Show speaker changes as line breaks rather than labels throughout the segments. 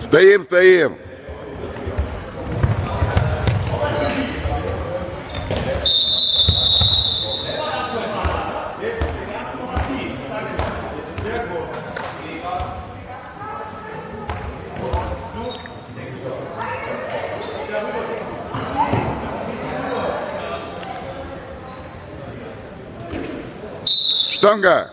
Стоим, стоим. Штанга.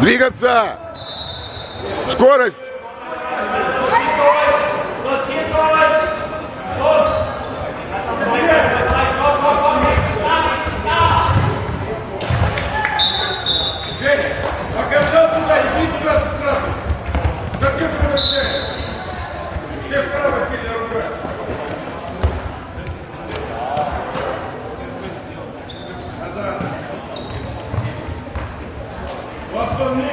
Двигаться! Скорость!
Женя, показал туда, иди туда сразу. Зачем ты возвращаешься? Где вправо сильно рука? Назад. Вот ко мне.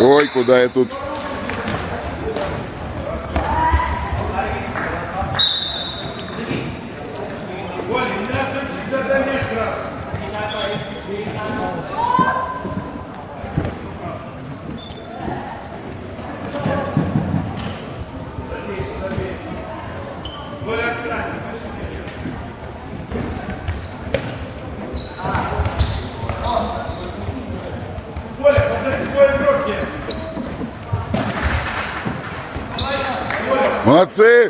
Ой, куда я тут? Молодцы!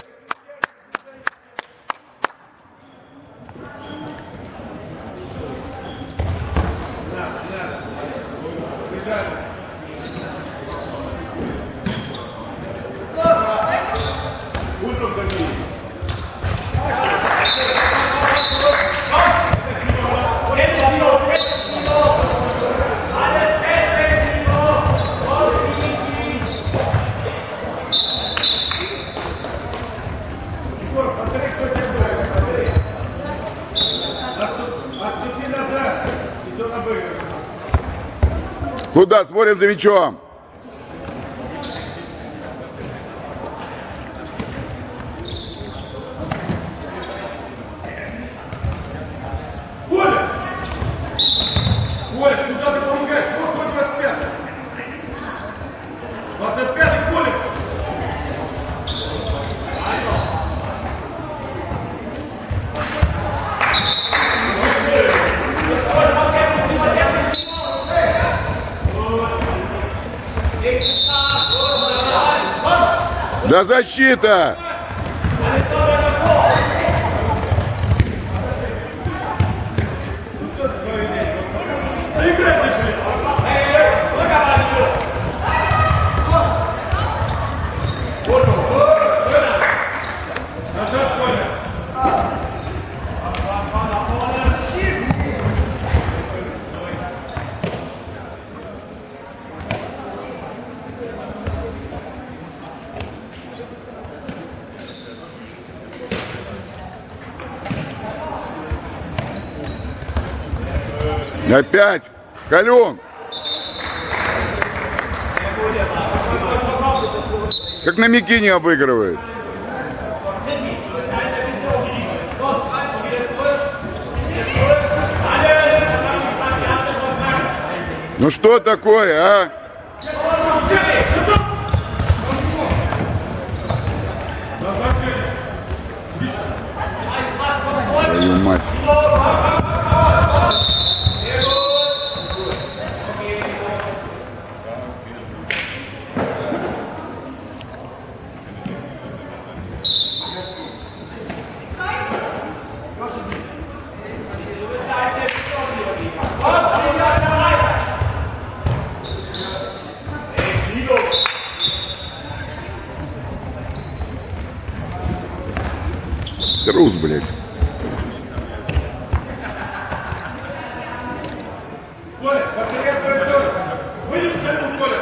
Куда? Смотрим за мячом.
Коля! Коля, куда ты помогаешь? Вот твой 25-й. 25-й, Коля!
Да защита!
Назад, Коля!
Опять! Калюн! Как на Микине обыгрывает. Ну что такое, а? Твою мать. Трус, блядь.
Коля, повторяй коридор! Выйди в центр, Коля!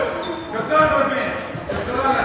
Кассан возьми! Кассан!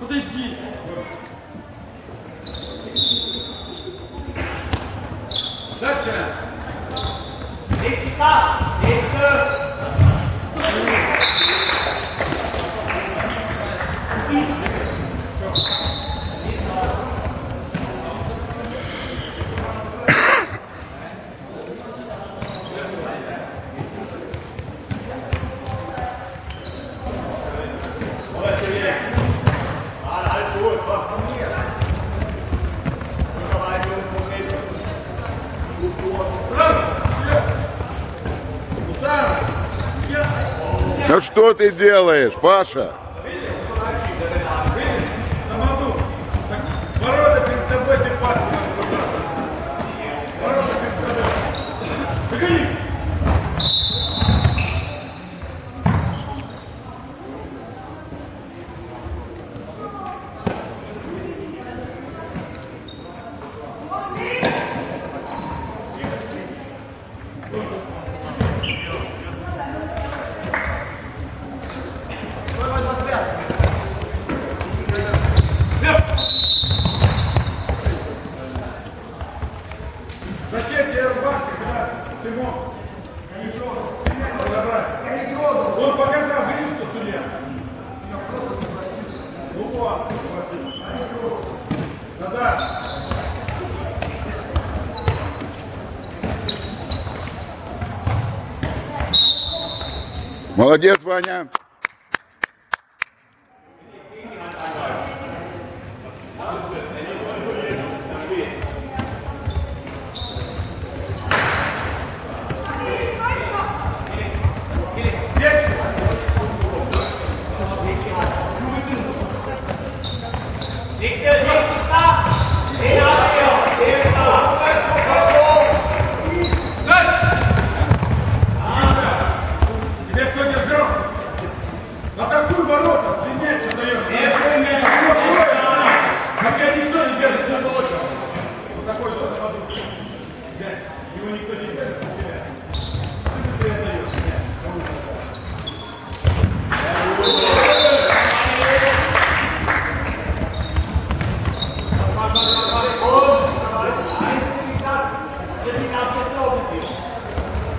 Подойди. Дальше.
Nächste Start. Nächste.
Ну что ты делаешь, Паша?
Самоду. Ворота перед тобой ты пас. Ворота перед тобой. Догони. Зачем тебе рубашка, когда ты мог? Он показал, видишь, что судья? Ну вот, назад.
Молодец, Ваня.
Nächste Start. Den haben wir. Der Start.
Тебе кто держал? Атакуй ворота, ты мяч отдаешь. Пока ничего не держит, все только. Вот такой вот мяч. Его никто не держит, а тебя. Ты отдаешь мяч.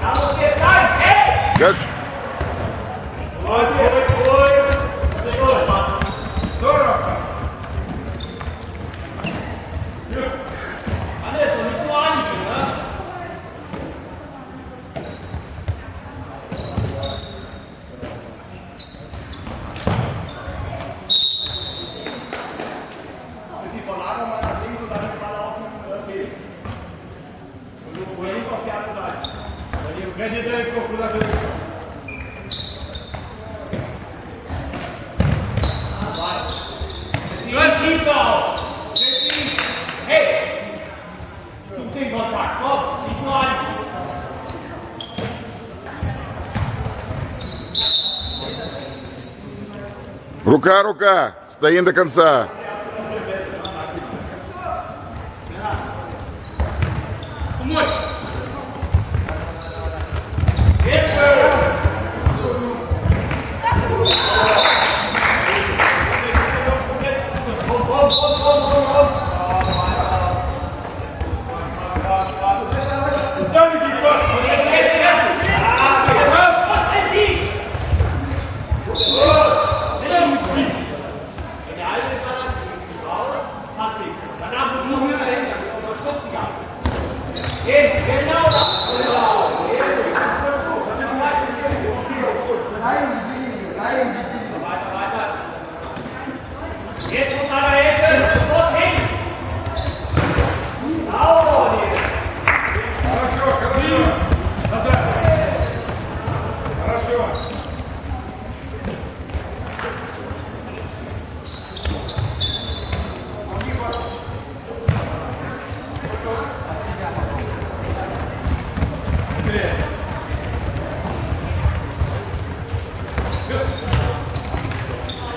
Da muss jetzt sein. Hey!
Я ж-
Здорово.
Alles, und nicht nur einige, ne? Die Verlagerung mal nach links und dann den Ball auf Felix. Und du links auf die andere Seite.
Гони далеко, куда далеко.
Ganz tiefer auf. Hey! Such den Kontakt, komm, nicht nur ein.
Рука, рука. Стоим до конца.
Помочь. Куда ведь пас?
Genau da! Jetzt muss einer helfen! Sofort hin! Sauber hier!
Хорошо, хорошо. Назад. Хорошо.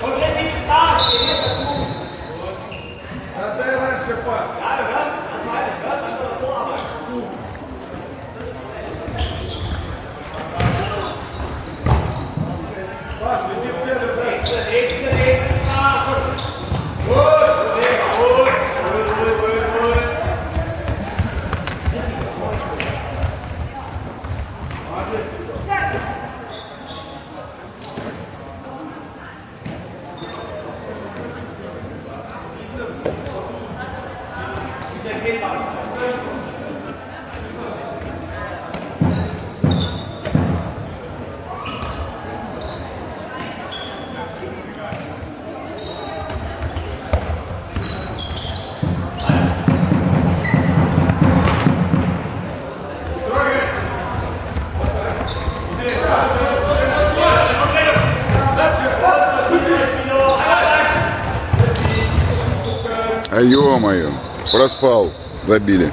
Und jetzt sind die Stars!
Отдай раньше пас.
Ja, gehört? Das meine ich, gehört? Dann wird Vorarbeit.
Пас, иди в первый дай.
Nächste,
А ё-моё, проспал, забили.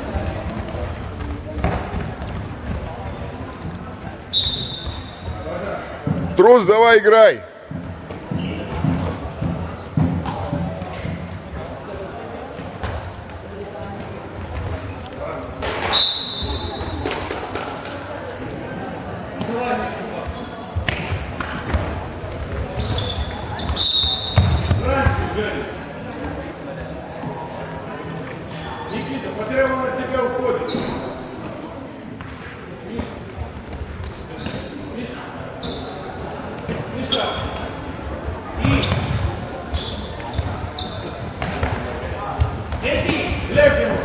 Трус, давай играй.
Никита, потребовал от тебя уходит. Миша. Миша. Лев ему.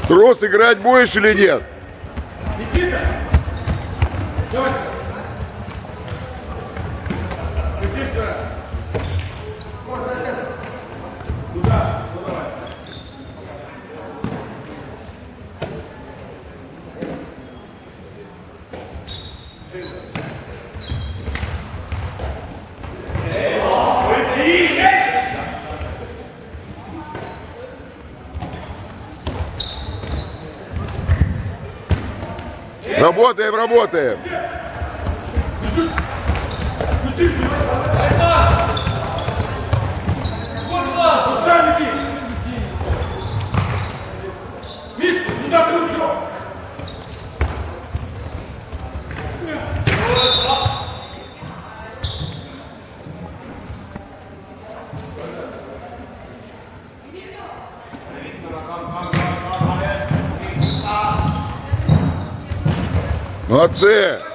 Трус, играть будешь или нет?
Никита! Давай! Иди сюда! Туда! Давай!
Работаем, работаем.
Мишка, туда кружок!
Молодцы.